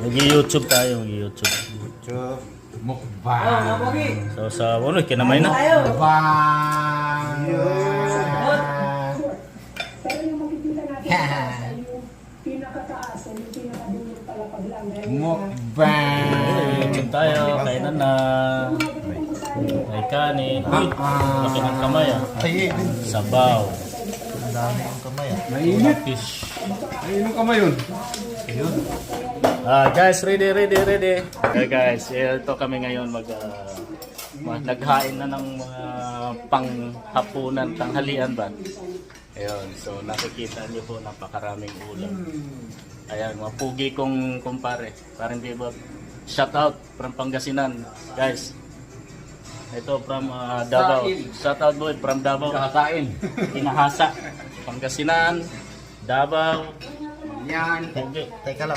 Mag-YouTube tayo, mag-YouTube. YouTube. Mukbang. So sa ano, kinamay na. Mukbang. Mukbang. YouTube tayo, kainan na. May kanin. Uy, laki ng kamay ah. Ay, Sabaw. ang dami ang kamay. Mainit. Fish. Ay, ano kamay yun? Guys, ready. Okay guys, ito kami ngayon naghain na ng mga panghapunan, tanghalian ba? Ayun, so nakikita niyo po napakaraming ulam. Ayan, mapugi kong kumpare. Parang di ba, shout out from Pangasinan, guys. Ito from Davao. Shout out boy from Davao. Kakain. Inahasa. Pangasinan, Davao. Yan. Pugi. Teka lang.